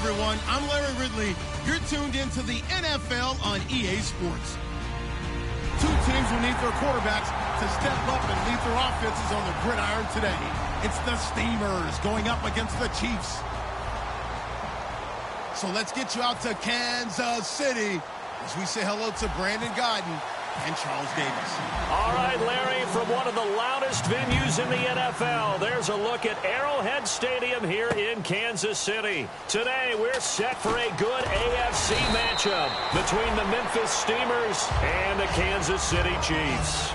everyone. I'm Larry Ridley. You're tuned into the NFL on EA Sports. Two teams will need their quarterbacks to step up and lead their offenses on the gridiron today. It's the Steamers going up against the Chiefs. So let's get you out to Kansas City as we say hello to Brandon Godden and Charles Davis. All right, Larry, from one of the loudest venues in the NFL, there's a look at Arrowhead Stadium here in Kansas City. Today, we're set for a good AFC matchup between the Memphis Steamers and the Kansas City Chiefs.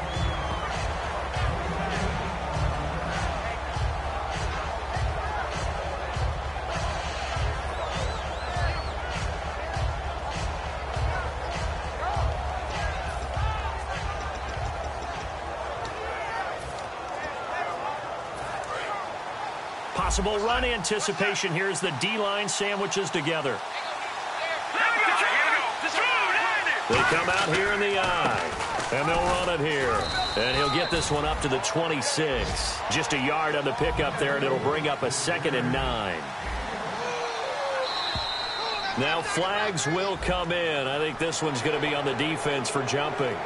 Possible run anticipation here as the D-line sandwiches together. They come out here in the eye, and they'll run it here. And he'll get this one up to the 26. Just a yard on the pickup there, and it'll bring up a 2nd and 9. Now flags will come in. I think this one's going to be on the defense for jumping.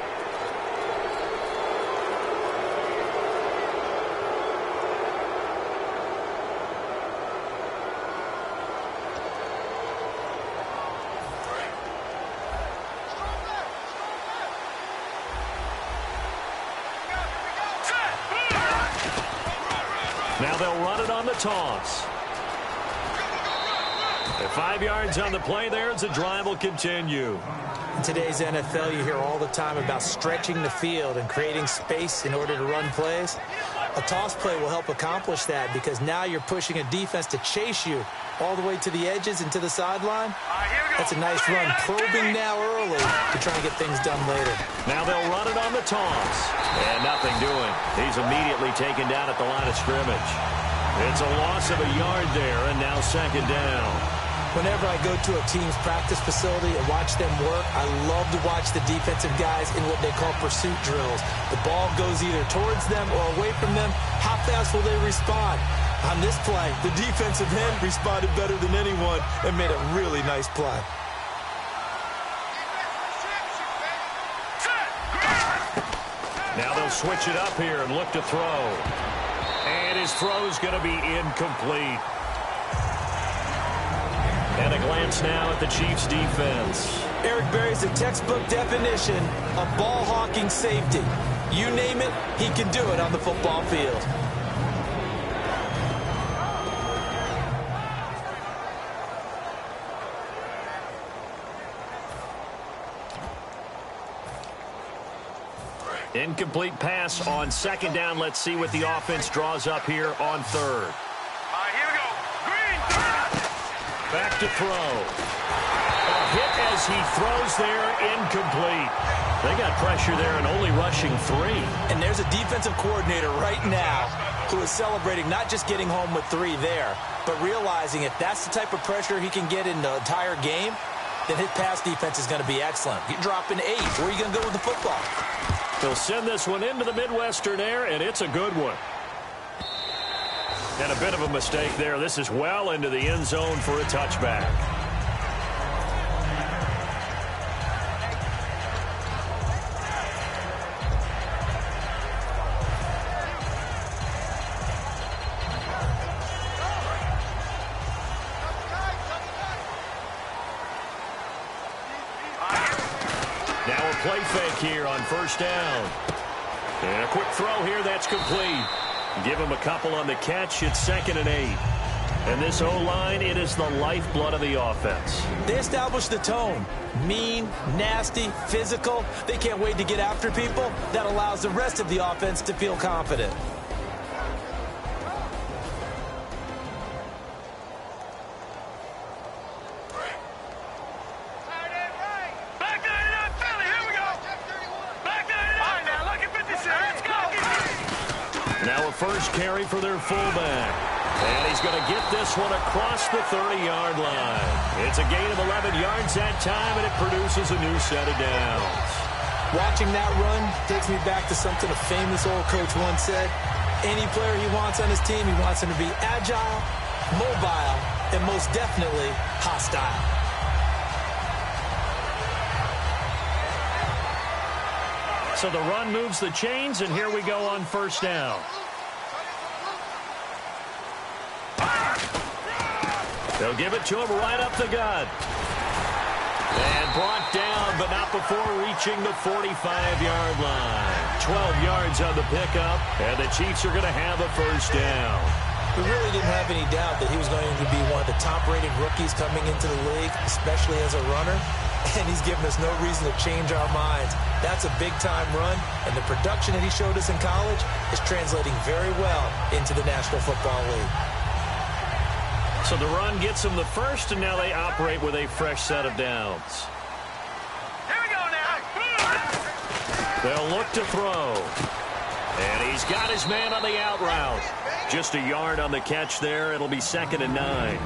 Now they'll run it on the toss. At 5 yards on the play there as the drive will continue. In today's NFL, you hear all the time about stretching the field and creating space in order to run plays. A toss play will help accomplish that because now you're pushing a defense to chase you all the way to the edges and to the sideline. That's a nice run, probing now early to try and get things done later. Now they'll run it on the toss. And nothing doing. He's immediately taken down at the line of scrimmage. It's a loss of a yard there, and now 2nd down. Whenever I go to a team's practice facility and watch them work, I love to watch the defensive guys in what they call pursuit drills. The ball goes either towards them or away from them. How fast will they respond? On this play, the defensive end responded better than anyone and made a really nice play. Now they'll switch it up here and look to throw. And his throw's going to be incomplete. And a glance now at the Chiefs' defense. Eric Berry's a textbook definition of ball-hawking safety. You name it, he can do it on the football field. Incomplete pass on 2nd down. Let's see what the offense draws up here on 3rd. Here we go. Green. Back to throw. A hit as he throws there, incomplete. They got pressure there and only rushing 3. And there's a defensive coordinator right now who is celebrating not just getting home with 3 there, but realizing if that's the type of pressure he can get in the entire game, then his pass defense is going to be excellent. You're dropping 8. Where are you going to go with the football? He'll send this one into the Midwestern air, and it's a good one. And a bit of a mistake there. This is well into the end zone for a touchback. Now a play fake here on 1st down. And a quick throw here, that's complete. Give him a couple on the catch. It's 2nd and 8. And this O-line, it is the lifeblood of the offense. They establish the tone. Mean, nasty, physical. They can't wait to get after people. That allows the rest of the offense to feel confident. Now a first carry for their fullback. And he's going to get this one across the 30-yard line. It's a gain of 11 yards that time, and it produces a new set of downs. Watching that run takes me back to something a famous old coach once said. Any player he wants on his team, he wants him to be agile, mobile, and most definitely hostile. So the run moves the chains, and here we go on first down. They'll give it to him right up the gut. And brought down, but not before reaching the 45-yard line. 12 yards on the pickup, and the Chiefs are going to have a first down. We really didn't have any doubt that he was going to be one of the top-rated rookies coming into the league, especially as a runner. And he's given us no reason to change our minds. That's a big-time run, and the production that he showed us in college is translating very well into the National Football League. So the run gets them the first, and now they operate with a fresh set of downs. Here we go now. They'll look to throw. And he's got his man on the out route. Just a yard on the catch there. It'll be 2nd and 9.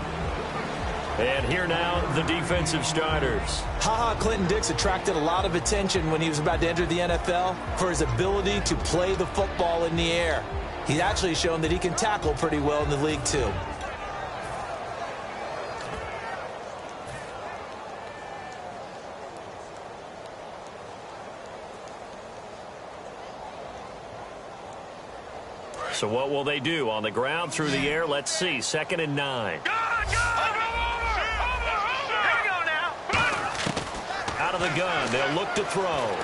And here now, the defensive starters. Clinton Dix attracted a lot of attention when he was about to enter the NFL for his ability to play the football in the air. He's actually shown that he can tackle pretty well in the league, too. So what will they do? On the ground, through the air, let's see. 2nd and 9. Out of the gun, they'll look to throw.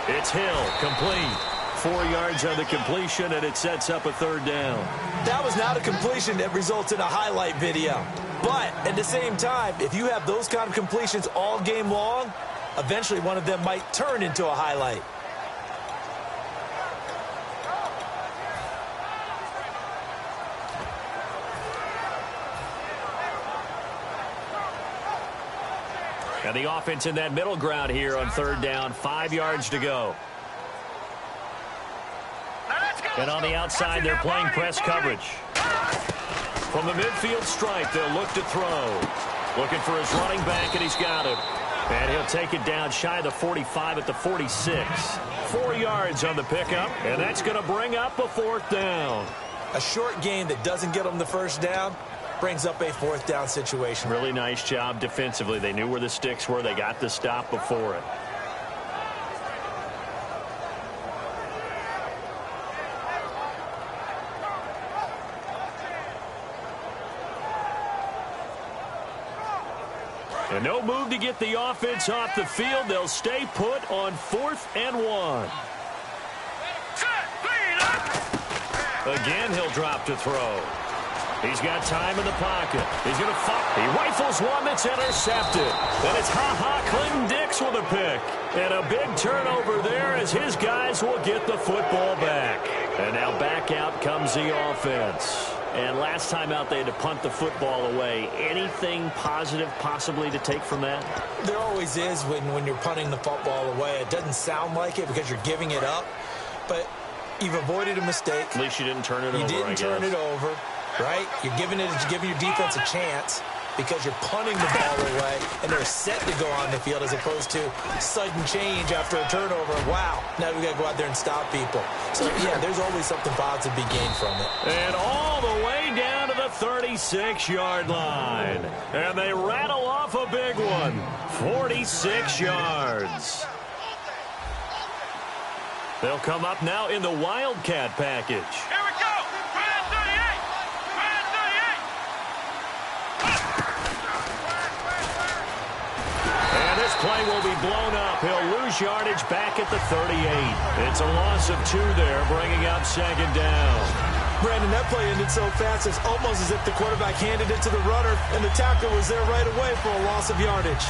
It's Hill, complete. 4 yards on the completion, and it sets up a 3rd down. That was not a completion that results in a highlight video. But at the same time, if you have those kind of completions all game long, eventually one of them might turn into a highlight. And the offense in that middle ground here on 3rd down. 5 yards to go. And on the outside, they're playing press coverage. From the midfield stripe, they'll look to throw. Looking for his running back, and he's got him. And he'll take it down shy of the 45 at the 46. 4 yards on the pickup, and that's going to bring up a 4th down. A short gain that doesn't get them the first down brings up a 4th down situation. Really nice job defensively. They knew where the sticks were. They got the stop before it. And no move to get the offense off the field. They'll stay put on 4th and 1. Again, he'll drop to throw. He's got time in the pocket. He's going to fight. He rifles one that's intercepted. And it's Clinton Dix with a pick. And a big turnover there as his guys will get the football back. And now back out comes the offense. And last time out, they had to punt the football away. Anything positive possibly to take from that? There always is when you're punting the football away. It doesn't sound like it because you're giving it up. But you've avoided a mistake. At least you didn't turn it over, You didn't turn it over. Right? You're giving your defense a chance because you're punting the ball away and they're set to go on the field as opposed to sudden change after a turnover. Wow, now we got to go out there and stop people. So, yeah, there's always something positive to be gained from it. And all the way down to the 36-yard line. And they rattle off a big one. 46 yards. They'll come up now in the Wildcat package. Here we go. Red 38. Red 38. And this play will be blown up. He'll lose yardage back at the 38. It's a loss of 2 there, bringing up 2nd down. Brandon, that play ended so fast, it's almost as if the quarterback handed it to the runner, and the tackle was there right away for a loss of yardage.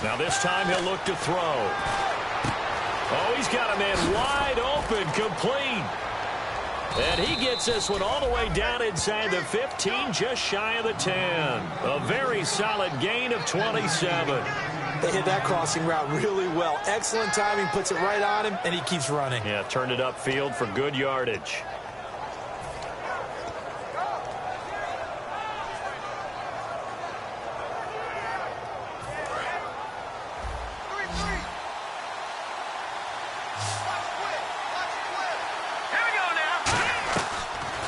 Now this time he'll look to throw. Oh, he's got a man wide open, complete. And he gets this one all the way down inside the 15, just shy of the 10. A very solid gain of 27. They hit that crossing route really well. Excellent timing, puts it right on him, and he keeps running. Yeah, turned it upfield for good yardage.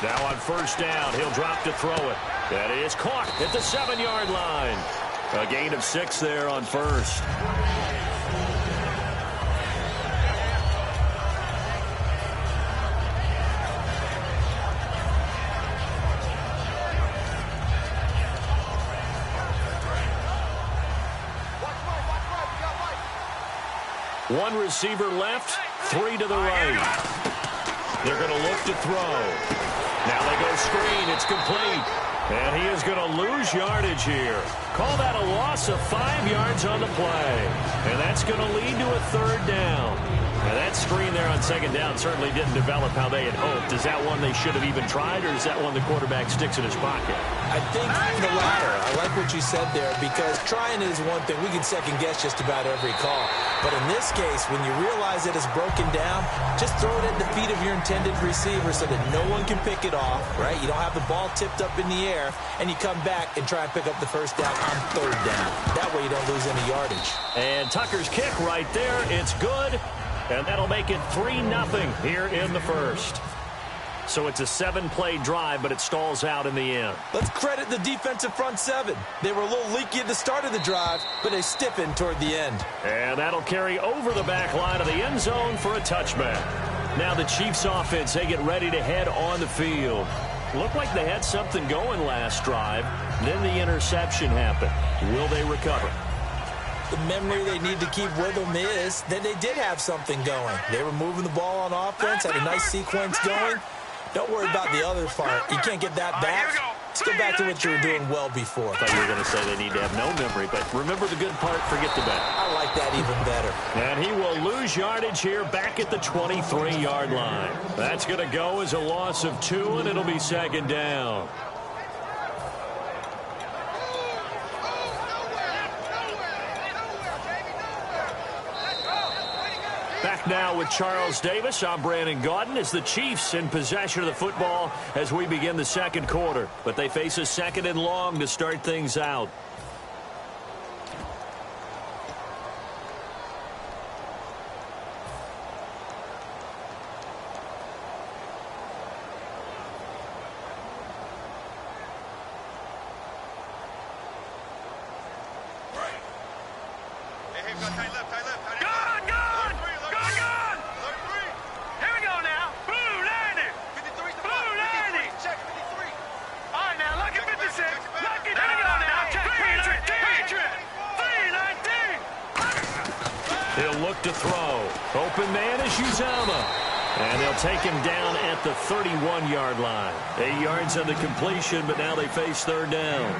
Now on first down, he'll drop to throw it. That is caught at the 7-yard line. A gain of 6 there on first. One receiver left, 3 to the right. They're going to look to throw. Now they go screen. It's complete. And he is going to lose yardage here. Call that a loss of 5 yards on the play. And that's going to lead to a 3rd down. Now that screen there on 2nd down certainly didn't develop how they had hoped. Is that one they should have even tried, or is that one the quarterback sticks in his pocket? I think the latter. I like what you said there, because trying is one thing. We can second guess just about every call. But in this case, when you realize that it's broken down, just throw it at the feet of your intended receiver so that no one can pick it off, right? You don't have the ball tipped up in the air, and you come back and try and pick up the 1st down on 3rd down. That way you don't lose any yardage. And Tucker's kick right there. It's good. And that'll make it 3-0 here in the 1st. So it's a 7-play drive, but it stalls out in the end. Let's credit the defensive front 7. They were a little leaky at the start of the drive, but they stiffened toward the end. And that'll carry over the back line of the end zone for a touchback. Now the Chiefs offense, they get ready to head on the field. Looked like they had something going last drive. Then the interception happened. Will they recover? The memory they need to keep with them is that they did have something going. They were moving the ball on offense, had a nice sequence going. Don't worry about the other part. You can't get that back. Let's go back to what you were doing well before. I thought you were going to say they need to have no memory, but remember the good part, forget the bad. I like that even better. And he will lose yardage here back at the 23-yard line. That's going to go as a loss of 2, and it'll be 2nd down. Back now with Charles Davis. I'm Brandon Gaudin. As the Chiefs in possession of the football as we begin the 2nd quarter. But they face a 2nd and long to start things out. He'll look to throw. Open man is Uzama. And they'll take him down at the 31-yard line. 8 yards on the completion, but now they face 3rd down.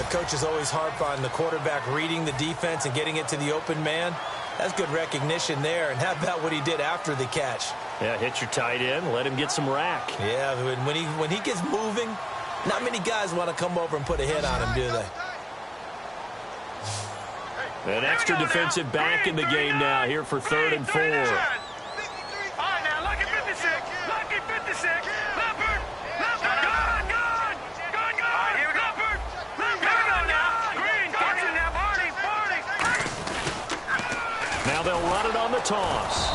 Coaches always harp on the quarterback reading the defense and getting it to the open man. That's good recognition there. And how about what he did after the catch? Yeah, hit your tight end, let him get some rack. Yeah, when he gets moving, not many guys want to come over and put a hit on him, do they? An extra defensive back in the game now here for 3rd and 4. All right, now, lucky 56. Lucky 56. Leopard. Leopard. Gun. All right, here we go. Leopard. Here we go now. Green. Catching now. Party. Now they'll run it on the toss.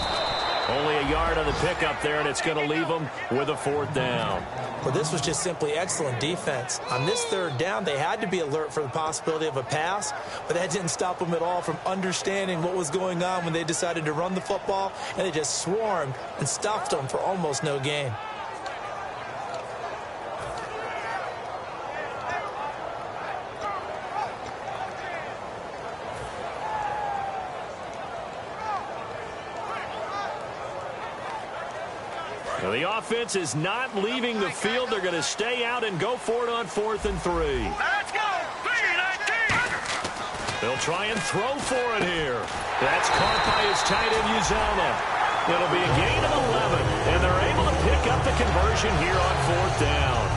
Only a yard on the pickup there, and it's going to leave them with a 4th down. Well, this was just simply excellent defense. On this 3rd down, they had to be alert for the possibility of a pass, but that didn't stop them at all from understanding what was going on when they decided to run the football, and they just swarmed and stuffed them for almost no gain. Now the offense is not leaving the field. They're going to stay out and go for it on 4th and 3. Let's go. 3-19. They'll try and throw for it here. That's caught by his tight end, Uzama. It'll be a gain of 11, and they're able to pick up the conversion here on 4th down.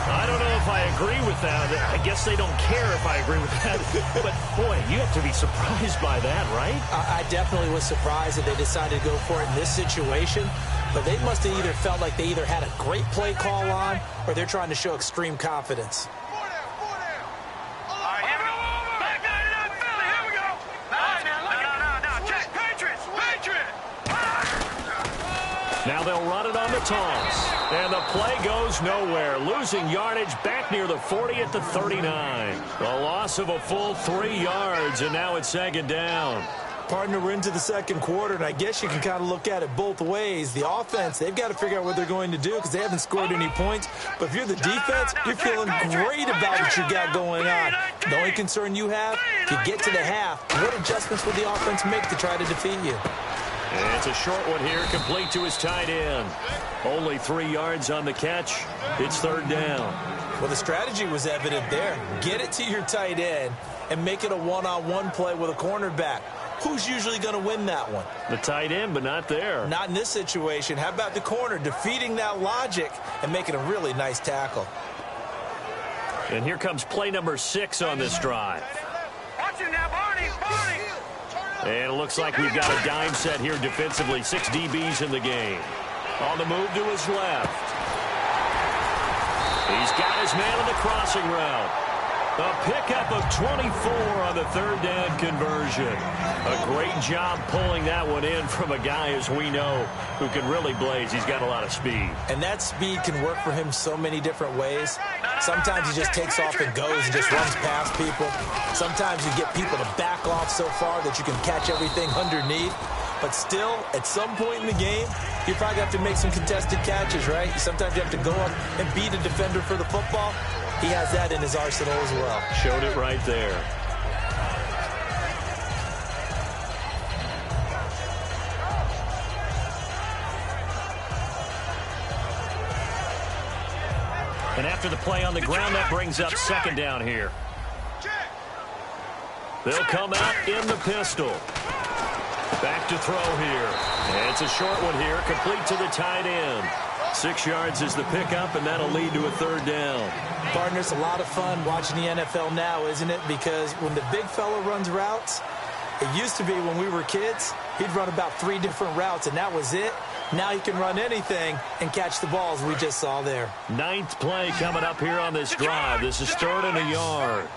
I don't know if I agree with that. I guess they don't care if I agree with that. But, boy, you have to be surprised by that, right? I definitely was surprised that they decided to go for it in this situation. But they must have either felt like they either had a great play call on or they're trying to show extreme confidence. Now they'll run it on the toss. And the play goes nowhere. Losing yardage back near the 40 at the 39. A loss of a full 3 yards, and now it's second down. Partner, we're into the second quarter, and I guess you can kind of look at it both ways. The offense, they've got to figure out what they're going to do because they haven't scored any points. But if you're the defense, you're feeling great about what you got going on. The only concern you have, if you get to the half, what adjustments will the offense make to try to defeat you? And it's a short one here, complete to his tight end. Only 3 yards on the catch. It's third down. Well, the strategy was evident there. Get it to your tight end and make it a one-on-one play with a cornerback. Who's usually going to win that one? The tight end, but not there. Not in this situation. How about the corner defeating that logic and making a really nice tackle? And here comes play number 6 on this drive. Watch him now, Barney. And it looks like we've got a dime set here defensively. 6 DBs in the game. On the move to his left. He's got his man on the crossing route. A pickup of 24 on the third down conversion. A great job pulling that one in from a guy, as we know, who can really blaze. He's got a lot of speed. And that speed can work for him so many different ways. Sometimes he just takes off and goes and just runs past people. Sometimes you get people to back off so far that you can catch everything underneath. But still, at some point in the game, you probably have to make some contested catches, right? Sometimes you have to go up and beat a defender for the football. He has that in his arsenal as well. Showed it right there. And after the play on the ground, that brings up second down here. They'll come out in the pistol. Back to throw here. And it's a short one here, complete to the tight end. 6 yards is the pickup, and that'll lead to a third down. Partner, it's a lot of fun watching the NFL now, isn't it? Because when the big fella runs routes, it used to be when we were kids, he'd run about 3 different routes, and that was it. Now he can run anything and catch the balls we just saw there. 9th play coming up here on this drive. This is third and a yard.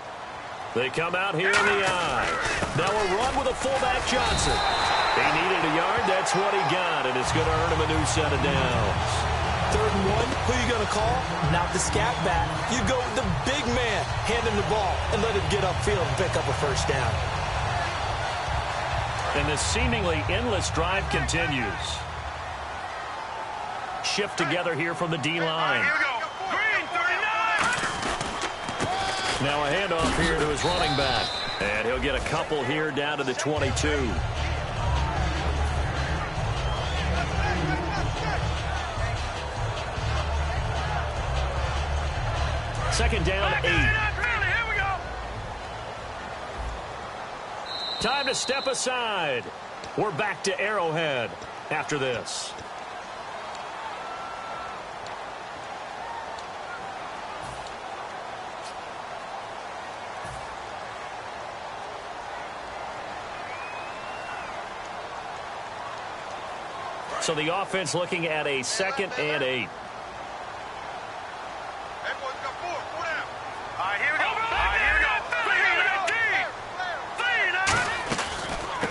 They come out here in the eye. Now a run with a fullback Johnson. He needed a yard. That's what he got, and it's going to earn him a new set of downs. Third and 1, who are you going to call? Not the scat back. You go with the big man, hand him the ball, and let him get upfield and pick up a first down. And this seemingly endless drive continues. Shift together here from the D-line. Here we go. Green, 39. Now a handoff here to his running back. And he'll get a couple here down to the 22. Second down, 8. Here we go. Time to step aside. We're back to Arrowhead after this. So the offense looking at a 2nd and 8.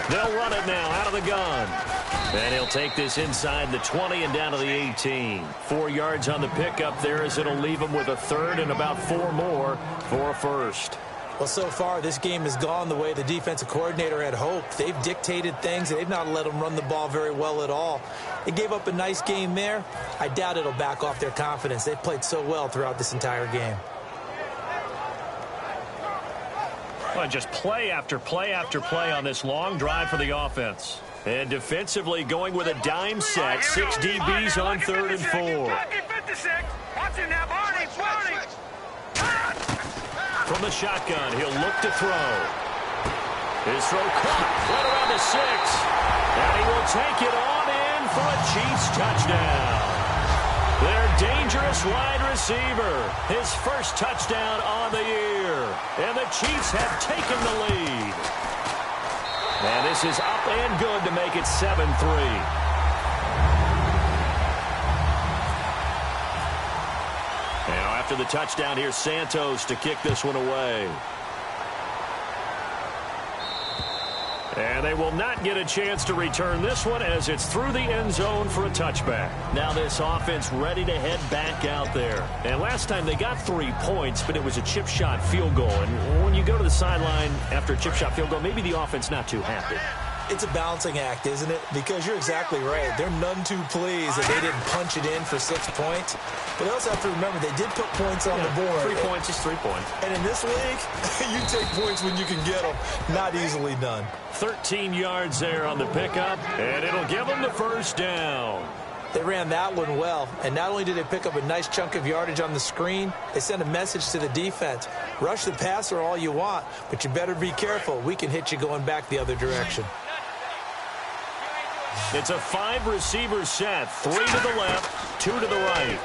They'll run it now out of the gun. And he'll take this inside the 20 and down to the 18. 4 yards on the pickup there as it'll leave him with a third and about 4 more for a first. Well, so far, this game has gone the way the defensive coordinator had hoped. They've dictated things, and they've not let them run the ball very well at all. They gave up a nice game there. I doubt it'll back off their confidence. They've played so well throughout this entire game. Well, just play after play after play on this long drive for the offense. And defensively going with a dime set. 6 DBs on 3rd and 4. From the shotgun, he'll look to throw. His throw caught right around the 6. And he will take it on in for a Chiefs touchdown. Their dangerous wide receiver. His first touchdown on the year. And the Chiefs have taken the lead. And this is up and good to make it 7-3. Now after the touchdown, here's Santos to kick this one away. And they will not get a chance to return this one as it's through the end zone for a touchback. Now this offense ready to head back out there. And last time they got 3 points, but it was a chip shot field goal. And when you go to the sideline after a chip shot field goal, maybe the offense not too happy. It's a balancing act, isn't it? Because you're exactly right. They're none too pleased that they didn't punch it in for 6 points. But they also have to remember they did put points on the board. 3 points is 3 points. And in this league, you take points when you can get them. Not easily done. 13 yards there on the pickup, and it'll give them the first down. They ran that one well, and not only did they pick up a nice chunk of yardage on the screen, they sent a message to the defense. Rush the passer all you want, but you better be careful. We can hit you going back the other direction. It's a 5-receiver set, 3 to the left, 2 to the right.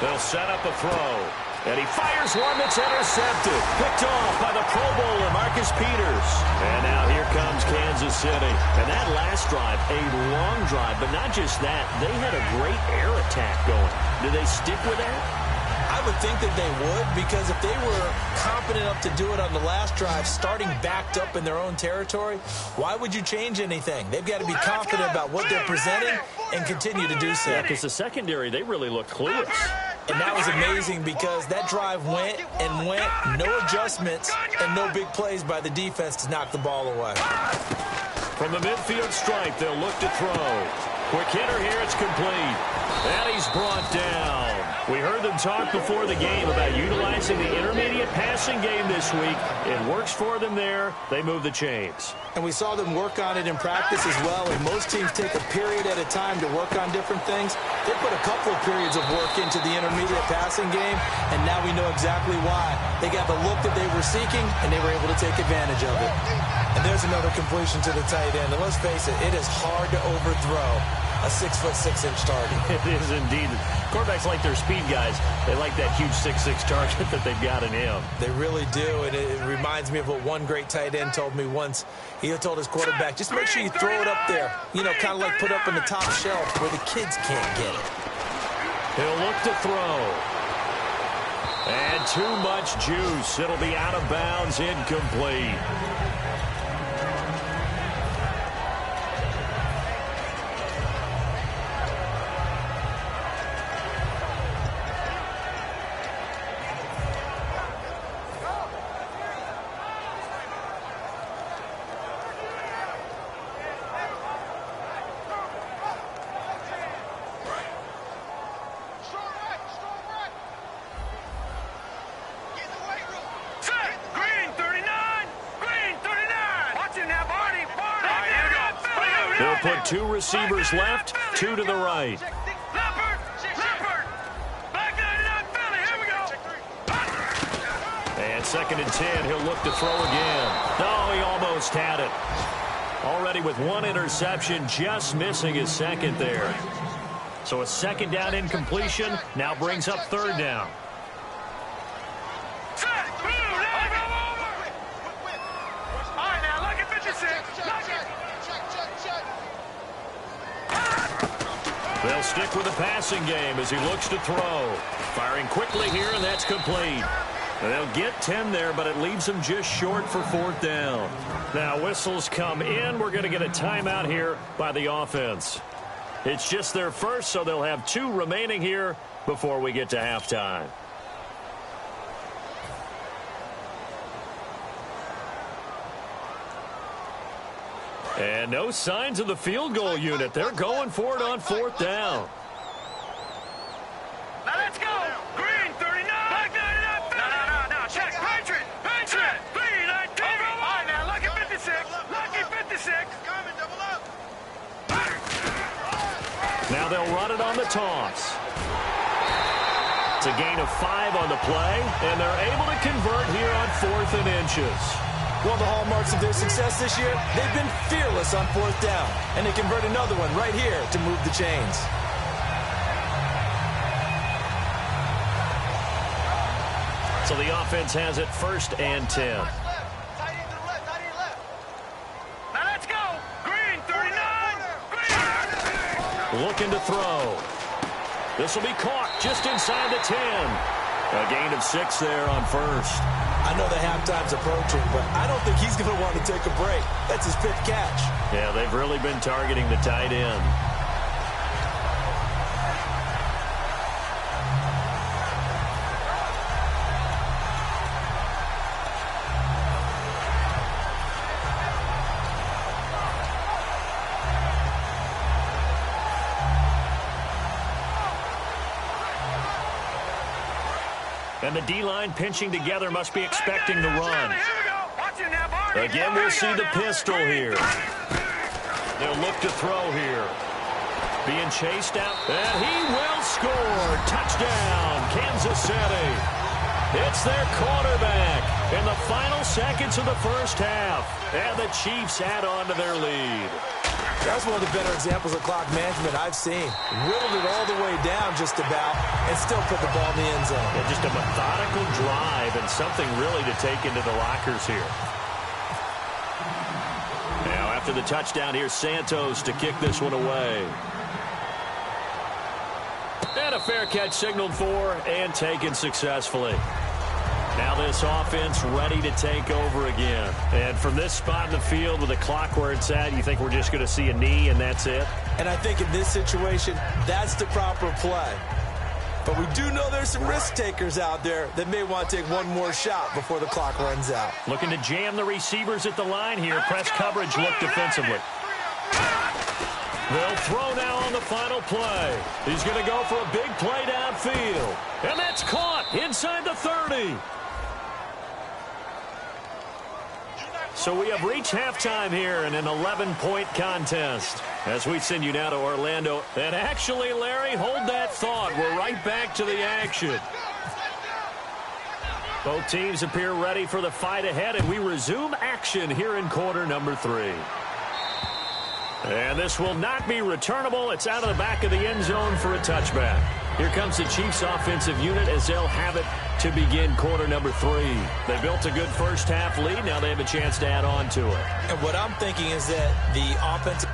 They'll set up a throw. And he fires one that's intercepted. Picked off by the Pro Bowler, Marcus Peters. And now here comes Kansas City. And that last drive, a long drive. But not just that, they had a great air attack going. Do they stick with that? I would think that they would, because if they were confident enough to do it on the last drive, starting backed up in their own territory, why would you change anything? They've got to be confident about what they're presenting and continue to do so. Yeah, because the secondary, they really looked clueless. And that was amazing because that drive went and went, no adjustments, and no big plays by the defense to knock the ball away. From the midfield stripe, they'll look to throw. Quick hitter here, it's complete. And he's brought down. We heard them talk before the game about utilizing the intermediate passing game this week. It works for them there. They move the chains. And we saw them work on it in practice as well. And most teams take a period at a time to work on different things. They put a couple of periods of work into the intermediate passing game, and now we know exactly why. They got the look that they were seeking, and they were able to take advantage of it. And there's another completion to the tight end. And let's face it, it is hard to overthrow a 6'6" target. It is indeed. Quarterbacks like their speed guys. They like that huge 6'6" target that they've got in him. They really do, and it reminds me of what one great tight end told me once. He told his quarterback, just make sure you throw it up there. You know, kind of like put up in the top shelf where the kids can't get it. He'll look to throw. And too much juice. It'll be out of bounds, incomplete. They'll put 2 receivers left, 2 to the right. And 2nd and 10, he'll look to throw again. No, he almost had it. Already with 1 interception, just missing his 2nd there. So a 2nd down incompletion now brings up 3rd down. They'll stick with the passing game as he looks to throw. Firing quickly here, and that's complete. And they'll get 10 there, but it leaves them just short for 4th down. Now whistles come in. We're going to get a timeout here by the offense. It's just their first, so they'll have 2 remaining here before we get to halftime. And no signs of the field goal unit. They're going for it on 4th down. Now let's go. Green, 39. Black 99. No. Check. Patriot. Green, 19. All right, now, lucky 56. Lucky 56. Now they'll run it on the toss. It's a gain of 5 on the play, and they're able to convert here on 4th and inches. One of the hallmarks of their success this year, they've been fearless on 4th down. And they convert another one right here to move the chains. So the offense has it 1st and 10. Now let's go. Green, 39. Green. Looking to throw. This will be caught just inside the 10. A gain of 6 there on 1st. I know the halftime's approaching, but I don't think he's going to want to take a break. That's his 5th catch. Yeah, they've really been targeting the tight end. And the D-line pinching together must be expecting the run. Again, we'll see the pistol here. They'll look to throw here. Being chased out. And he will score. Touchdown, Kansas City. It's their quarterback in the final seconds of the first half. And the Chiefs add on to their lead. That's one of the better examples of clock management I've seen. Whittled it all the way down just about and still put the ball in the end zone. Yeah, just a methodical drive and something really to take into the lockers here. Now after the touchdown, here's Santos to kick this one away. And a fair catch signaled for and taken successfully. Now this offense ready to take over again. And from this spot in the field with the clock where it's at, you think we're just going to see a knee and that's it? And I think in this situation, that's the proper play. But we do know there's some risk takers out there that may want to take one more shot before the clock runs out. Looking to jam the receivers at the line here. Press coverage look defensively. They'll throw now on the final play. He's going to go for a big play downfield. And that's caught inside the 30. So we have reached halftime here in an 11-point contest. As we send you now to Orlando. And actually, Larry, hold that thought. We're right back to the action. Both teams appear ready for the fight ahead, and we resume action here in quarter number 3. And this will not be returnable. It's out of the back of the end zone for a touchback. Here comes the Chiefs offensive unit as they'll have it to begin quarter number 3. They built a good first half lead. Now they have a chance to add on to it. And what I'm thinking is that the offensive...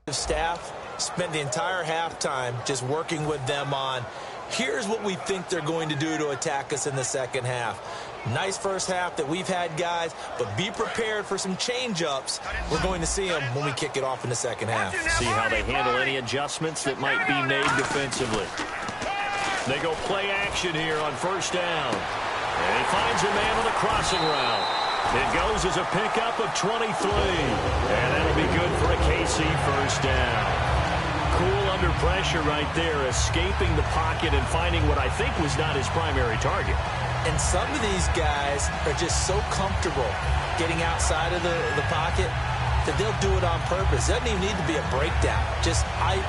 staff spent the entire halftime just working with them on here's what we think they're going to do to attack us in the second half. Nice first half that we've had, guys, but be prepared for some change-ups. We're going to see them when we kick it off in the second half. See how they handle any adjustments that might be made defensively. They go play action here on first down. And he finds a man on the crossing route. It goes as a pickup of 23. And that'll be good for a KC first down. Cool under pressure right there, escaping the pocket and finding what I think was not his primary target. And some of these guys are just so comfortable getting outside of the pocket that they'll do it on purpose. It doesn't even need to be a breakdown.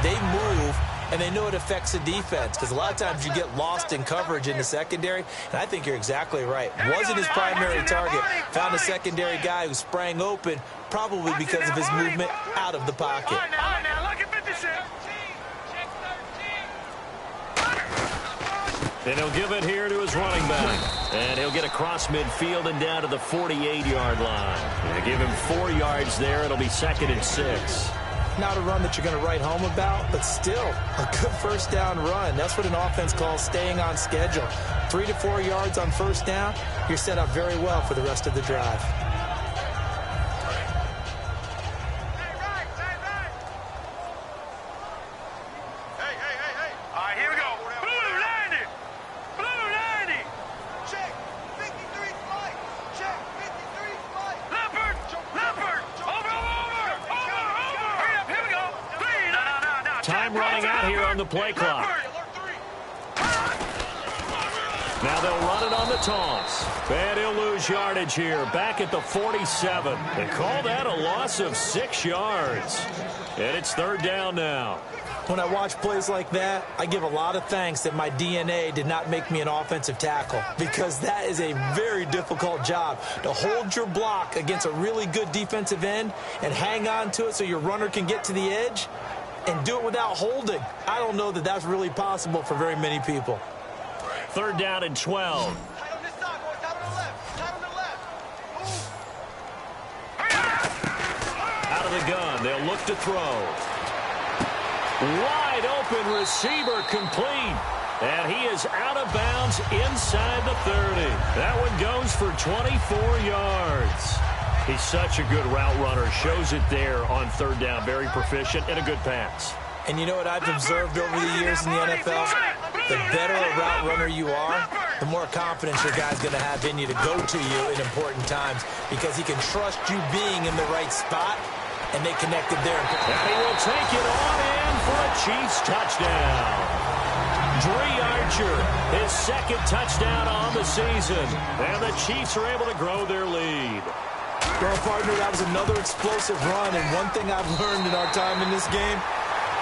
They move, and they know it affects the defense because a lot of times you get lost in coverage in the secondary, and I think you're exactly right. Wasn't his primary target. Found a secondary guy who sprang open, probably because of his movement out of the pocket. And he'll give it here to his running back. And he'll get across midfield and down to the 48-yard line. They give him 4 yards there. It'll be 2nd and 6. Not a run that you're going to write home about, but still a good first down run. That's what an offense calls staying on schedule. 3 to 4 yards on first down, you're set up very well for the rest of the drive. Time running out here on the play clock. Now they'll run it on the toss. And he'll lose yardage here, back at the 47. They call that a loss of 6 yards. And it's 3rd down now. When I watch plays like that, I give a lot of thanks that my DNA did not make me an offensive tackle, because that is a very difficult job, to hold your block against a really good defensive end and hang on to it so your runner can get to the edge. and do it without holding. I don't know that that's really possible for very many people. 3rd down and 12. Tight on this side, boys. Tight on the left. Tight on the left. Out of the gun, they'll look to throw. Wide open receiver complete. And he is out of bounds inside the 30. That one goes for 24 yards. He's such a good route runner. Shows it there on 3rd down. Very proficient and a good pass. And you know what I've observed over the years in the NFL? The better a route runner you are, the more confidence your guy's going to have in you to go to you in important times because he can trust you being in the right spot, and they connected there. And he will take it on in for a Chiefs touchdown. Dree Archer, his 2nd touchdown on the season. And the Chiefs are able to grow their lead. Well, partner, that was another explosive run, and one thing I've learned in our time in this game,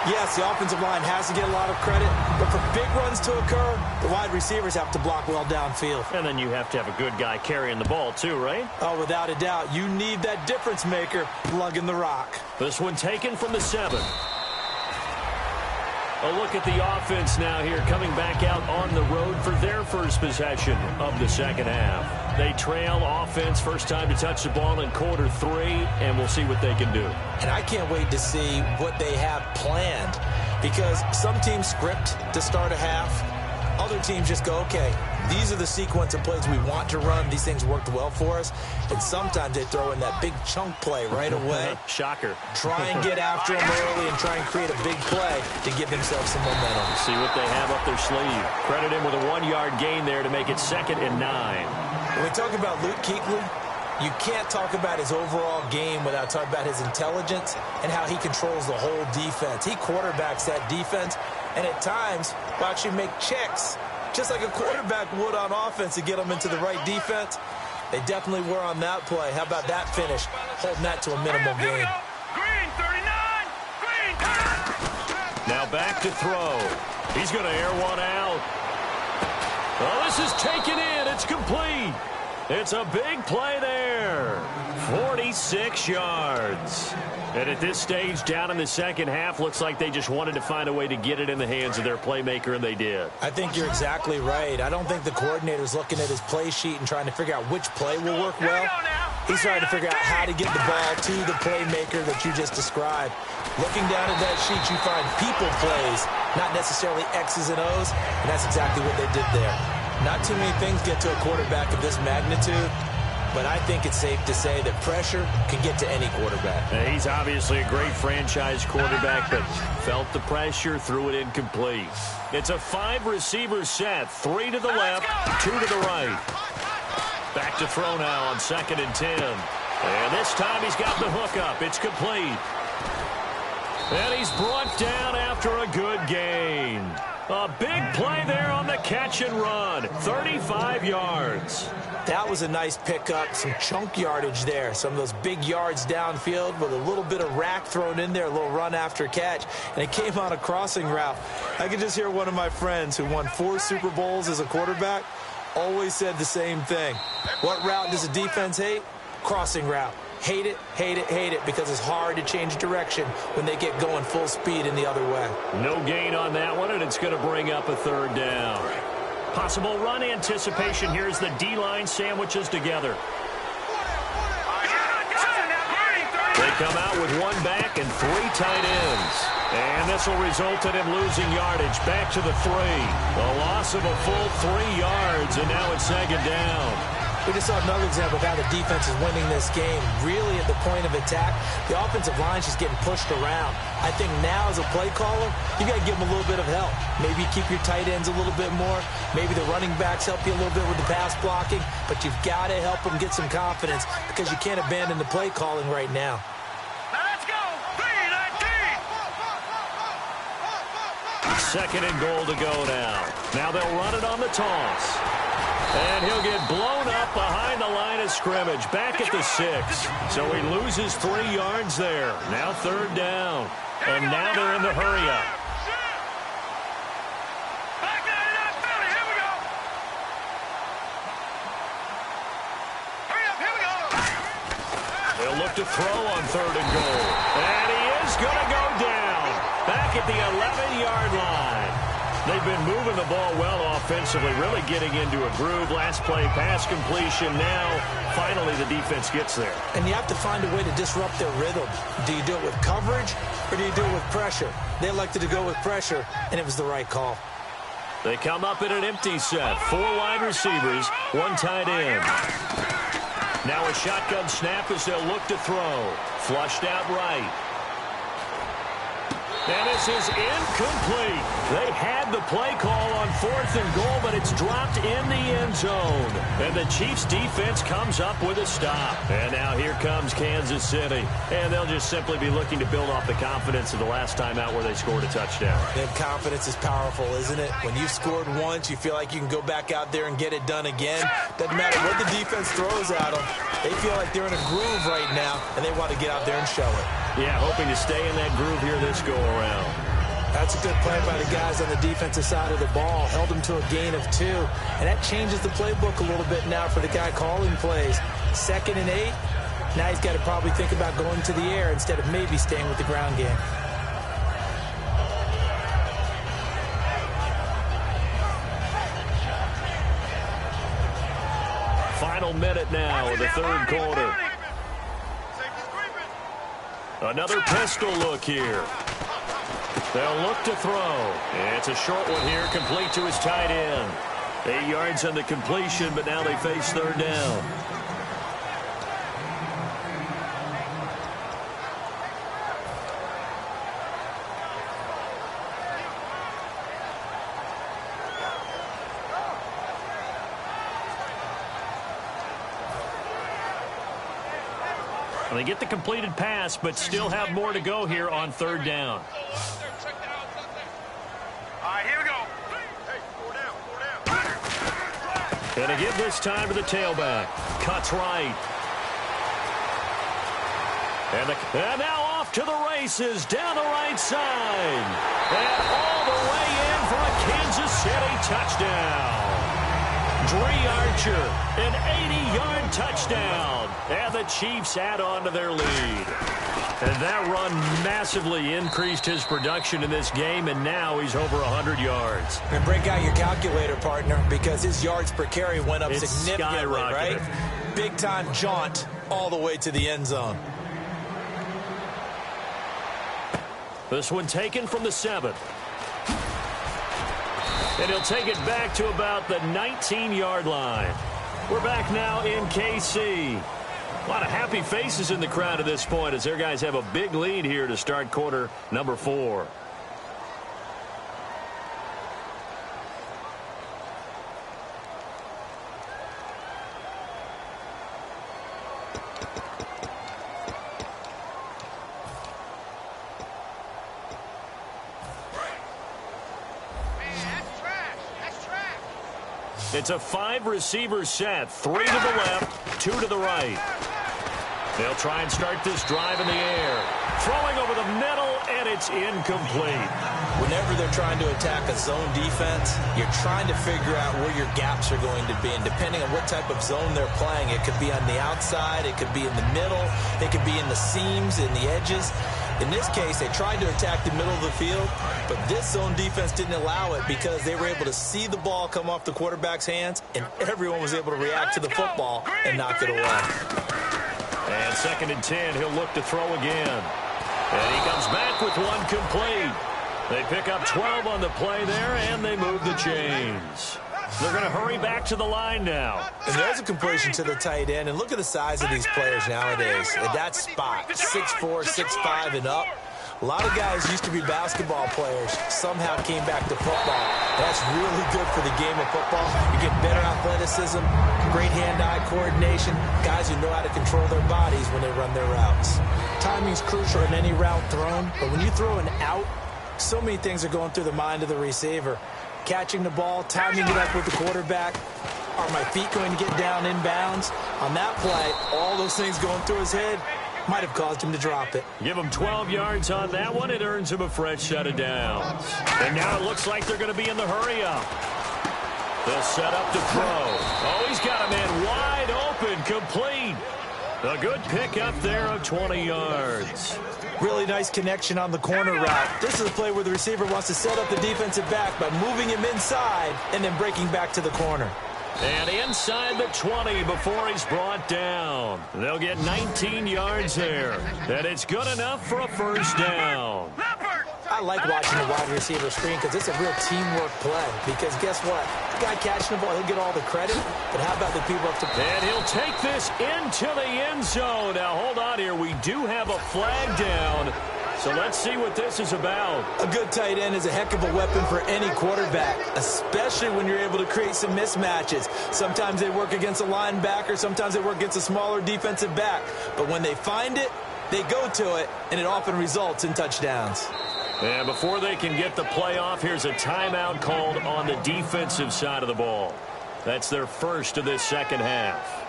yes, the offensive line has to get a lot of credit, but for big runs to occur, the wide receivers have to block well downfield. And then you have to have a good guy carrying the ball too, right? Oh, without a doubt. You need that difference maker lugging the rock. This one taken from the 7. A look at the offense now here, coming back out on the road for their first possession of the 2nd half. They trail offense, first time to touch the ball in quarter 3, and we'll see what they can do. And I can't wait to see what they have planned, because some teams script to start a half. Other teams just go, okay, these are the sequence of plays we want to run. These things worked well for us. And sometimes they throw in that big chunk play right away. Shocker. Try and get after them early and try and create a big play to give themselves some momentum. See what they have up their sleeve. Credit him with a 1-yard gain there to make it 2nd and 9. When we talk about Luke Kuechly, you can't talk about his overall game without talking about his intelligence and how he controls the whole defense. He quarterbacks that defense, and at times will actually make checks, just like a quarterback would on offense to get them into the right defense. They definitely were on that play. How about that finish? Holding that to a minimal gain. Green, 39. Green, Now back to throw. He's going to air one out. Oh, this is taken in. It's complete. It's a big play there. 46 yards. And at this stage, down in the 2nd half, looks like they just wanted to find a way to get it in the hands of their playmaker, and they did. I think you're exactly right. I don't think the coordinator's looking at his play sheet and trying to figure out which play will work well. He's trying to figure out how to get the ball to the playmaker that you just described. Looking down at that sheet, you find people plays, not necessarily X's and O's, and that's exactly what they did there. Not too many things get to a quarterback of this magnitude, but I think it's safe to say that pressure can get to any quarterback. He's obviously a great franchise quarterback, but felt the pressure, threw it incomplete. It's a 5-receiver set, 3 to the left, 2 to the right. Back to throw now on 2nd and 10. And this time he's got the hook up. It's complete. And he's brought down after a good gain. A big play there on the catch and run. 35 yards. That was a nice pickup, some chunk yardage there. Some of those big yards downfield with a little bit of rack thrown in there, a little run after catch, and it came on a crossing route. I could just hear one of my friends who won 4 Super Bowls as a quarterback always said the same thing. What route does a defense hate? Crossing route. Hate it, hate it, hate it, because it's hard to change direction when they get going full speed in the other way. No gain on that one, and it's going to bring up a 3rd down. Possible run anticipation here as the D-line sandwiches together. They come out with 1 back and 3 tight ends. And this will result in him losing yardage back to the 3. A loss of a full 3 yards, and now it's 2nd down. We just saw another example of how the defense is winning this game. Really at the point of attack, the offensive line is just getting pushed around. I think now as a play caller, you got to give them a little bit of help. Maybe keep your tight ends a little bit more. Maybe the running backs help you a little bit with the pass blocking. But you've got to help them get some confidence because you can't abandon the play calling right now. Let's go. 3-19. 2nd and goal to go now. Now they'll run it on the toss. And he'll get blown up behind the line of scrimmage, back at the 6. So he loses 3 yards there. Now 3rd down. And now they're in the hurry-up. Back that it up, Philly. Here we go. Hurry up, here we go. They'll look to throw on 3rd and goal. And he is going to go down. That back at the 11-yard line. They've been moving the ball well offensively, really getting into a groove. Last play, pass completion. Now, finally, the defense gets there. And you have to find a way to disrupt their rhythm. Do you do it with coverage, or do you do it with pressure? They elected to go with pressure, and it was the right call. They come up in an empty set. 4 wide receivers, 1 tight end. Now a shotgun snap as they'll look to throw. Flushed out right. And this is incomplete. They had the play call on 4th and goal, but it's dropped in the end zone. And the Chiefs defense comes up with a stop. And now here comes Kansas City. And they'll just simply be looking to build off the confidence of the last time out where they scored a touchdown. And confidence is powerful, isn't it? When you've scored once, you feel like you can go back out there and get it done again. Doesn't matter what the defense throws at them. They feel like they're in a groove right now, and they want to get out there and show it. Yeah, hoping to stay in that groove here this go-around. That's a good play by the guys on the defensive side of the ball. Held them to a gain of 2. And that changes the playbook a little bit now for the guy calling plays. 2nd and 8. Now he's got to probably think about going to the air instead of maybe staying with the ground game. Final minute now of the 3rd quarter. Another pistol look here. They'll look to throw. It's a short one here, complete to his tight end. 8 yards on the completion, but now they face 3rd down. They get the completed pass, but still have more to go here on 3rd down. All right, here we go. Hey, 4 down. And to give this time to the tailback. Cuts right. And now off to the races down the right side. And all the way in for a Kansas City touchdown. Dree Archer, an 80-yard touchdown. And the Chiefs add on to their lead. And that run massively increased his production in this game, and now he's over 100 yards. And break out your calculator, partner, because his yards per carry went up significantly, right? Big-time jaunt all the way to the end zone. This one taken from the 7. And he'll take it back to about the 19-yard line. We're back now in KC. A lot of happy faces in the crowd at this point as their guys have a big lead here to start quarter number 4. It's a 5-receiver set. 3 to the left, 2 to the right. They'll try and start this drive in the air. Throwing over the middle, and it's incomplete. Whenever they're trying to attack a zone defense, you're trying to figure out where your gaps are going to be. And depending on what type of zone they're playing, it could be on the outside, it could be in the middle, it could be in the seams, in the edges. In this case, they tried to attack the middle of the field, but this zone defense didn't allow it because they were able to see the ball come off the quarterback's hands, and everyone was able to react to the football and knock it away. And 2nd and 10, he'll look to throw again. And he comes back with one complete. They pick up 12 on the play there, and they move the chains. They're going to hurry back to the line now. And there's a completion to the tight end. And look at the size of these players nowadays. At that spot, 6'4", 6'5", and up. A lot of guys used to be basketball players, somehow came back to football. That's really good for the game of football. You get better athleticism, great hand-eye coordination, guys who know how to control their bodies when they run their routes. Timing's crucial in any route thrown, but when you throw an out, so many things are going through the mind of the receiver. Catching the ball, timing it up with the quarterback. Are my feet going to get down in bounds? On that play, all those things going through his head might have caused him to drop it. Give him 12 yards on that one. It earns him a fresh set of downs. And now it looks like they're going to be in the hurry-up. They'll set up to throw. Oh, he's got a man wide open, complete. A good pick up there of 20 yards. Really nice connection on the corner route. This is a play where the receiver wants to set up the defensive back by moving him inside and then breaking back to the corner. And inside the 20 before he's brought down. They'll get 19 yards there. And it's good enough for a first down. I like watching the wide receiver screen because it's a real teamwork play. Because guess what? The guy catching the ball, he'll get all the credit. But how about the people up to... And he'll take this into the end zone. Now, hold on here. We do have a flag down. So let's see what this is about. A good tight end is a heck of a weapon for any quarterback, especially when you're able to create some mismatches. Sometimes they work against a linebacker. Sometimes they work against a smaller defensive back. But when they find it, they go to it, and it often results in touchdowns. And before they can get the play off, here's a timeout called on the defensive side of the ball. That's their first of this second half.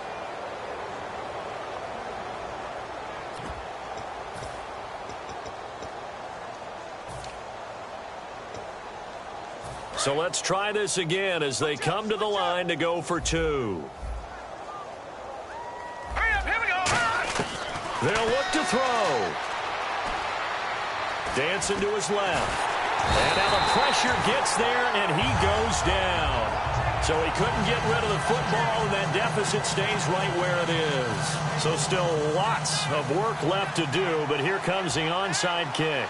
So let's try this again as they come to the line to go for two. Hurry up, here we go. They'll look to throw. Dancing to his left. And now the pressure gets there, and he goes down. So he couldn't get rid of the football, and that deficit stays right where it is. So still lots of work left to do, but here comes the onside kick.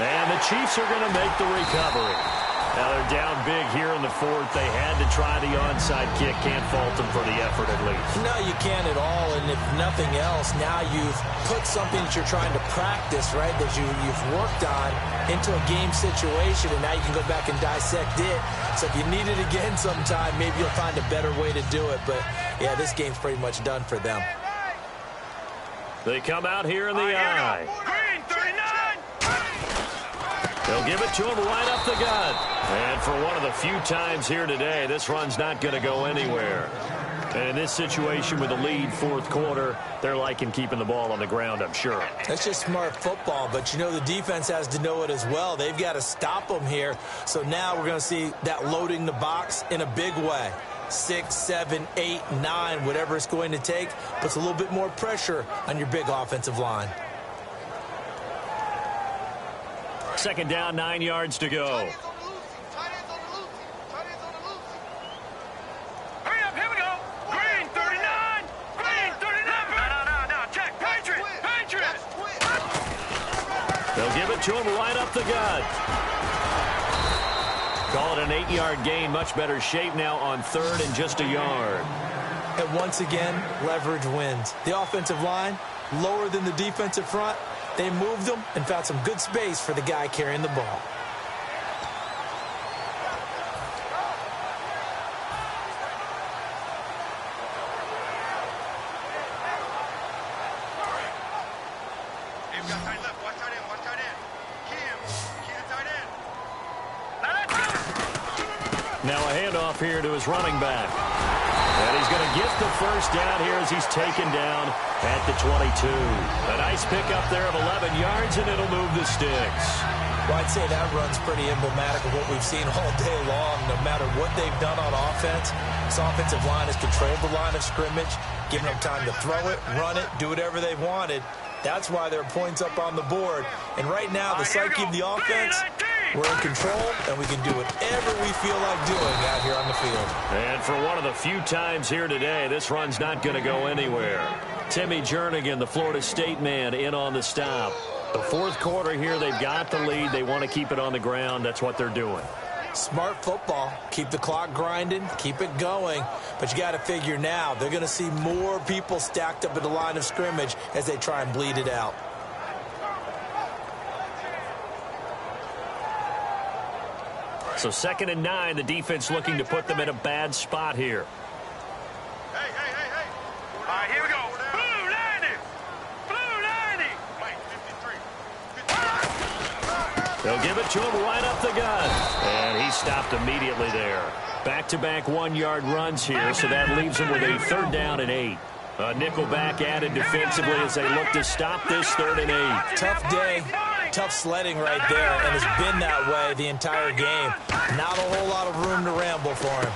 And the Chiefs are going to make the recovery. Now they're down big here in the fourth. They had to try the onside kick. Can't fault them for the effort at least. No, you can't at all. And if nothing else, now you've put something that you're trying to practice, right, that you've worked on into a game situation, and now you can go back and dissect it. So if you need it again sometime, maybe you'll find a better way to do it. But, yeah, this game's pretty much done for them. They come out here in the eye. Green, 39. They'll give it to him right up the gut. And for one of the few times here today, this run's not going to go anywhere. And in this situation with the lead fourth quarter, they're liking keeping the ball on the ground, I'm sure. That's just smart football, but you know the defense has to know it as well. They've got to stop them here. So now we're going to see that loading the box in a big way. 6, 7, 8, 9, whatever it's going to take, puts a little bit more pressure on your big offensive line. Second down, 9 yards to go. Hurry up, here we go. Green, 39. Green, 39. No. Check. Patriot. They'll give it to him right up the gut. Call it an 8-yard gain. Much better shape now on third and just a yard. And once again, leverage wins. The offensive line, lower than the defensive front. They moved them and found some good space for the guy carrying the ball. Hey, we got tight left. Watch tight end. Kim the tight end. Now a handoff here to his running back. And he's going to get the first down here as he's taken down at the 22. A nice pickup there of 11 yards, and it'll move the sticks. Well, I'd say that run's pretty emblematic of what we've seen all day long. No matter what they've done on offense, this offensive line has controlled the line of scrimmage, giving them time to throw it, run it, do whatever they've wanted. That's why there are points up on the board. And right now, the psyche of the offense, we're in control, and we can do whatever we feel like doing out here on the field. And for one of the few times here today, this run's not going to go anywhere. Timmy Jernigan, the Florida State man, in on the stop. The fourth quarter here, they've got the lead. They want to keep it on the ground. That's what they're doing. Smart football. Keep the clock grinding. Keep it going. But you got to figure now, they're going to see more people stacked up at the line of scrimmage as they try and bleed it out. So 2nd and 9, the defense looking to put them in a bad spot here. Hey. All right, here we go. Blue 90. Blue 90. Wait, 53. They'll give it to him right up the gut. And he stopped immediately there. Back-to-back 1-yard runs here, so that leaves him with a 3rd down and 8. A nickel back added defensively as they look to stop this 3rd and 8. Tough day. Tough sledding right there, and has been that way the entire game. Not a whole lot of room to ramble for him.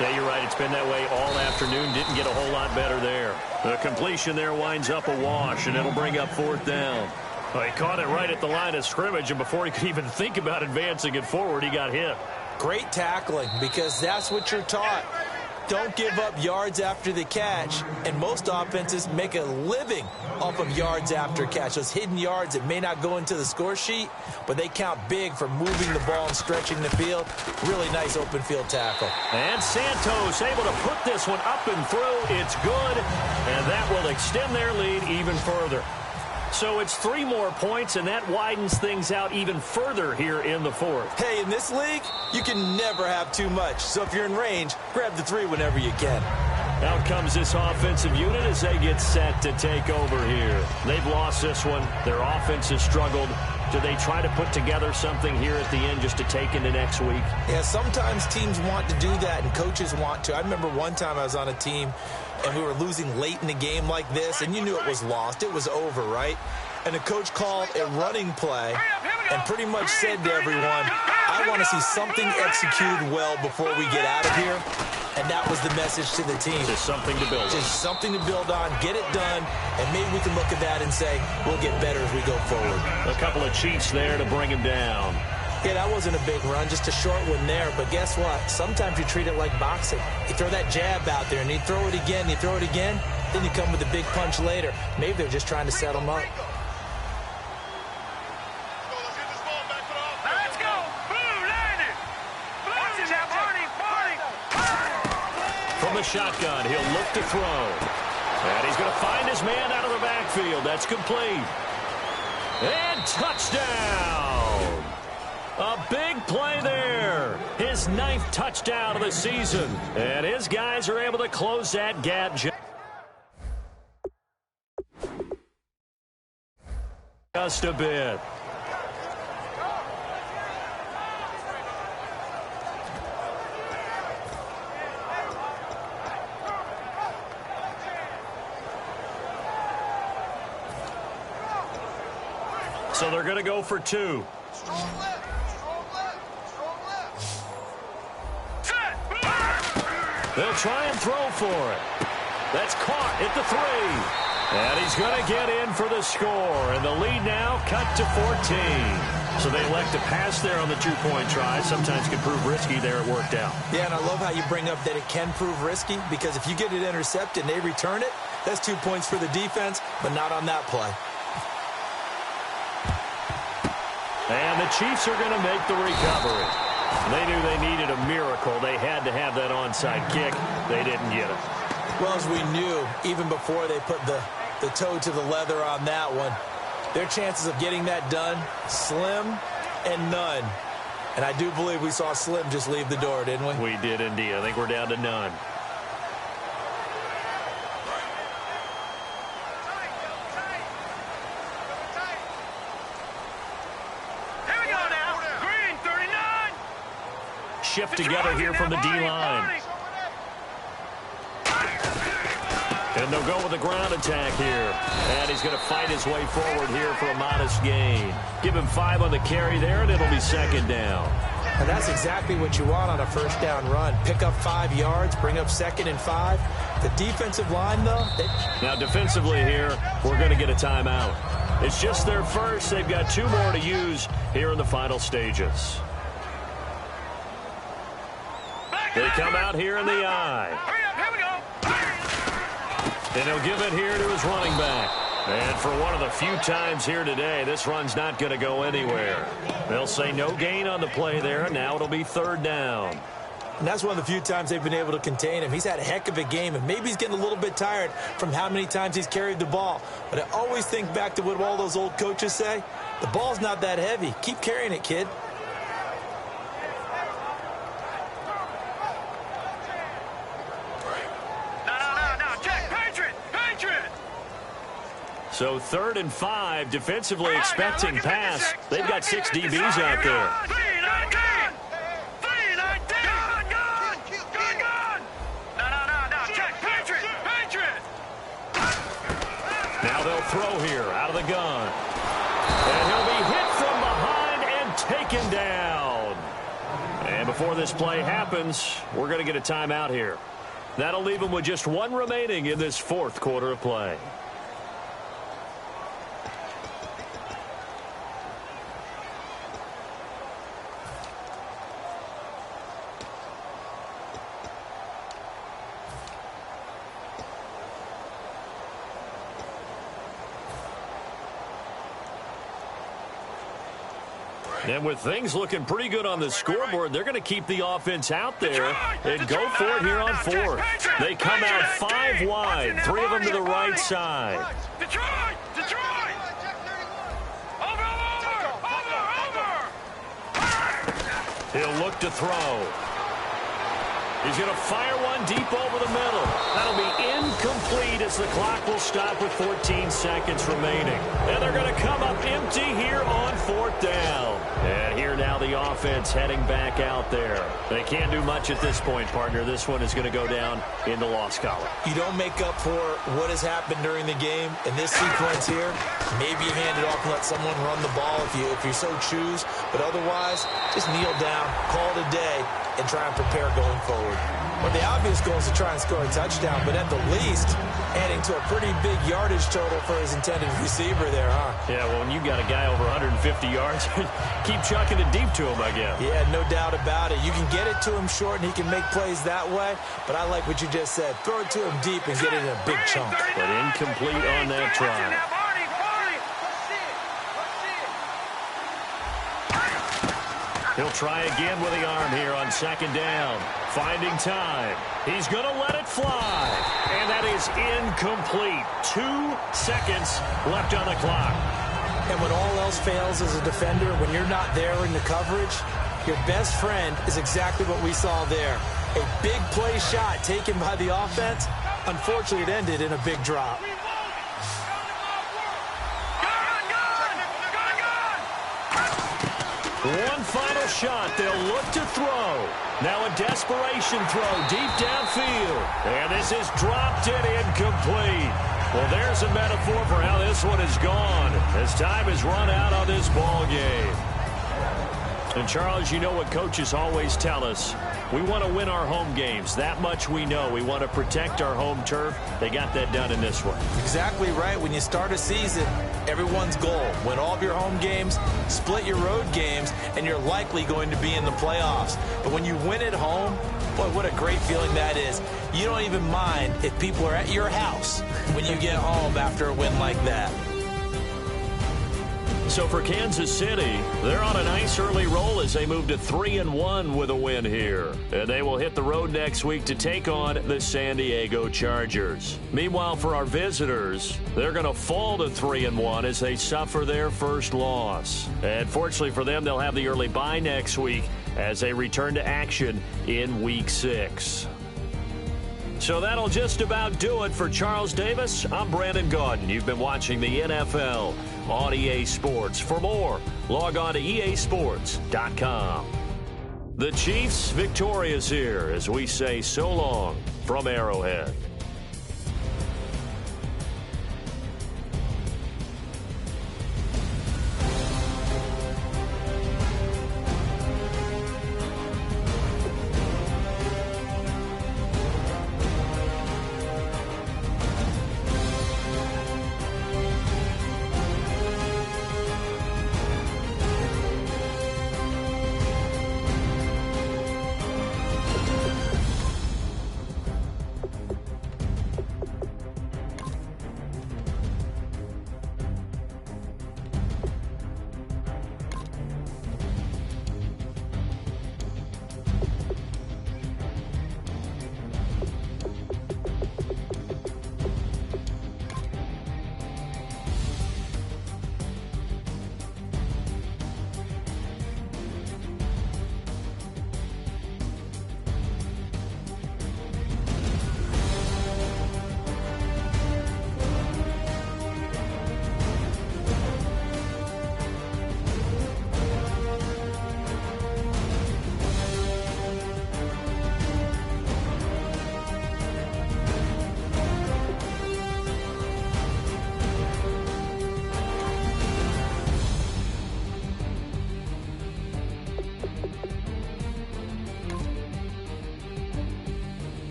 Yeah, you're right. It's been that way all afternoon. Didn't get a whole lot better there. The completion there winds up a wash, and it'll bring up 4th down. Well, he caught it right at the line of scrimmage, and before he could even think about advancing it forward, he got hit. Great tackling, because that's what you're taught. Don't give up yards after the catch, and most offenses make a living off of yards after catch. Those hidden yards that may not go into the score sheet, but they count big for moving the ball and stretching the field. Really nice open field tackle. And Santos able to put this one up and through. It's good, and that will extend their lead even further. So it's 3 more points, and that widens things out even further here in the 4th. Hey, in this league, you can never have too much. So if you're in range, grab the 3 whenever you can. Out comes this offensive unit as they get set to take over here. They've lost this one. Their offense has struggled. Do they try to put together something here at the end just to take into next week? Yeah, sometimes teams want to do that, and coaches want to. I remember one time I was on a team, and we were losing late in the game like this, and you knew it was lost. It was over, right? And the coach called a running play and pretty much said to everyone, I want to see something executed well before we get out of here. And that was the message to the team. Just something to build on. Just something to build on, get it done, and maybe we can look at that and say, we'll get better as we go forward. A couple of Chiefs there to bring him down. Yeah, that wasn't a big run, just a short one there. But guess what? Sometimes you treat it like boxing. You throw that jab out there, and you throw it again, you throw it again, then you come with a big punch later. Maybe they're just trying to set them up. Let's go. Blue landed. Watch it now, Barney. From the shotgun, he'll look to throw. And he's going to find his man out of the backfield. That's complete. And touchdown. A big play there. His 9th touchdown of the season. And his guys are able to close that gap just a bit. So they're going to go for 2. They'll try and throw for it. That's caught at the 3. And he's going to get in for the score. And the lead now cut to 14. So they elect to pass there on the 2-point try. Sometimes can prove risky there. It worked out. Yeah, and I love how you bring up that it can prove risky, because if you get it intercepted and they return it, that's 2 points for the defense, but not on that play. And the Chiefs are going to make the recovery. They knew they needed a miracle. They had to have that onside kick. They didn't get it. Well, as we knew, even before they put the toe to the leather on that one, their chances of getting that done, slim and none. And I do believe we saw Slim just leave the door, didn't we? We did indeed. I think we're down to none. Shift together here from the D-line. And they'll go with a ground attack here. And he's going to fight his way forward here for a modest gain. Give him 5 on the carry there, and it'll be 2nd down. And that's exactly what you want on a 1st down run. Pick up 5 yards, bring up 2nd and 5. The defensive line, though. Now, defensively here, we're going to get a timeout. It's just their first. They've got 2 more to use here in the final stages. They come out here in the eye. Here we go. And he'll give it here to his running back. And for one of the few times here today, this run's not going to go anywhere. They'll say no gain on the play there. Now it'll be 3rd down. And that's one of the few times they've been able to contain him. He's had a heck of a game, and maybe he's getting a little bit tired from how many times he's carried the ball. But I always think back to what all those old coaches say. The ball's not that heavy. Keep carrying it, kid. So 3rd and 5, defensively expecting pass. They've got 6 DBs out there. Now they'll throw here out of the gun. And he'll be hit for second down. And before this play happens, we're going to get a timeout here. That'll leave them with just one remaining in this fourth quarter of play. And with things looking pretty good on the scoreboard, they're going to keep the offense out there and go for it here on fourth. They come out 5 wide, 3 of them to the right side. Detroit! Over! He'll look to throw. He's going to fire one deep over the middle. That'll be incomplete as the clock will stop with 14 seconds remaining. And they're going to come up empty here on fourth down. And here now the offense heading back out there. They can't do much at this point, partner. This one is going to go down in the loss column. You don't make up for what has happened during the game in this sequence here. Maybe you hand it off and let someone run the ball if you so choose. But otherwise, just kneel down, call it a day, and try and prepare going forward. Well, the obvious goal is to try and score a touchdown, but at the least, adding to a pretty big yardage total for his intended receiver there, huh? Yeah, well, when you got a guy over 150 yards, keep chucking it deep to him, I guess. Yeah, no doubt about it. You can get it to him short, and he can make plays that way, but I like what you just said. Throw it to him deep and get it in a big chunk. But incomplete on that try. He'll try again with the arm here on second down. Finding time. He's going to let it fly. And that is incomplete. 2 seconds left on the clock. And when all else fails as a defender, when you're not there in the coverage, your best friend is exactly what we saw there. A big play shot taken by the offense. Unfortunately, it ended in a big drop. One final shot. They'll look to throw. Now a desperation throw deep downfield. And this is dropped and incomplete. Well, there's a metaphor for how this one is gone as time has run out on this ball game. And, Charles, you know what coaches always tell us. We want to win our home games. That much we know. We want to protect our home turf. They got that done in this one. Exactly right. When you start a season, everyone's goal, win all of your home games, split your road games, and you're likely going to be in the playoffs. But when you win at home, boy, what a great feeling that is. You don't even mind if people are at your house when you get home after a win like that. So for Kansas City, they're on a nice early roll as they move to 3-1 with a win here. And they will hit the road next week to take on the San Diego Chargers. Meanwhile, for our visitors, they're going to fall to 3-1 as they suffer their first loss. And fortunately for them, they'll have the early bye next week as they return to action in Week 6. So that'll just about do it for Charles Davis. I'm Brandon Gaudin. You've been watching the NFL on EA Sports. For more, log on to easports.com. The Chiefs victorious here as we say so long from Arrowhead.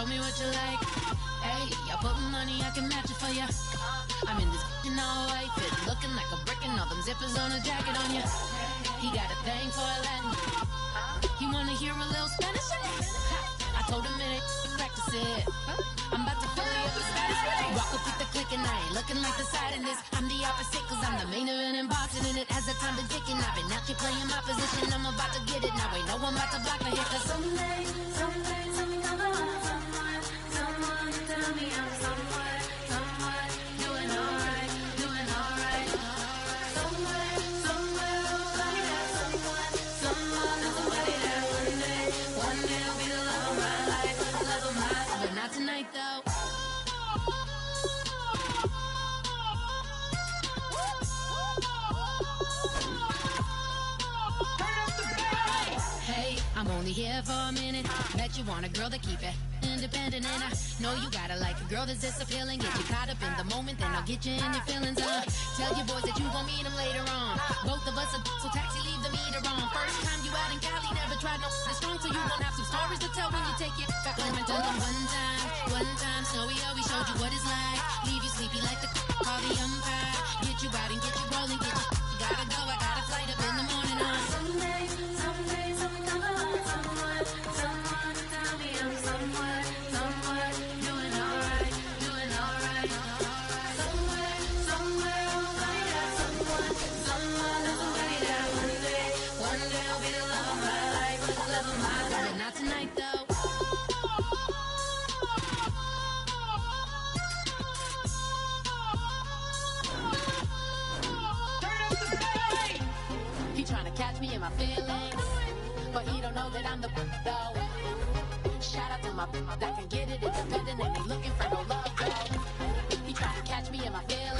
show me what you like. Hey, I put money, I can match it for ya. I'm in this in all white fit, looking like a brick and all them zippers on a jacket on ya. He got a thing for a Latin. He wanna hear a little Spanish? I told him it ain't practice it. I'm about to fully up the status. Rock up with the click and I ain't looking like the side in this. I'm the opposite cause I'm the main event in boxing and it has the time been ticking. I've been out here playing my position. I'm about to get it now. Ain't no one about to block the hit cause someday, something come along. Someone tell me I'm someone doing alright, doing alright. Somewhere, somebody that someone is somebody that one day will be the love of my life, but not tonight though. Hey, I'm only here for a minute. Bet you want a girl to keep it independent, and I know you gotta like a girl that's this appealing. Get you caught up in the moment, then I'll get you in your feelings. Tell your boys that you gon' meet them later on. Both of us are so taxi, leave the meter on. First time you out in Cali, never tried no this strong, so you gon' have some stories to tell when you take it back home and tell them one time, Snowy always showed you what it's like. Leave you sleepy like the call the umpire. Get you out and get you rolling, get you gotta go. I got a flight up in the morning on someday, something come along. Someone tell me I'm someone doing alright, doing alright. Somewhere, somebody that someone is somebody that one day will be the love of my life, but not tonight though. He tryna catch me in my feelings, but he don't know that I'm the though. Shout out to my that can get it independent and ain't looking for no love though. He tryna catch me in my feelings.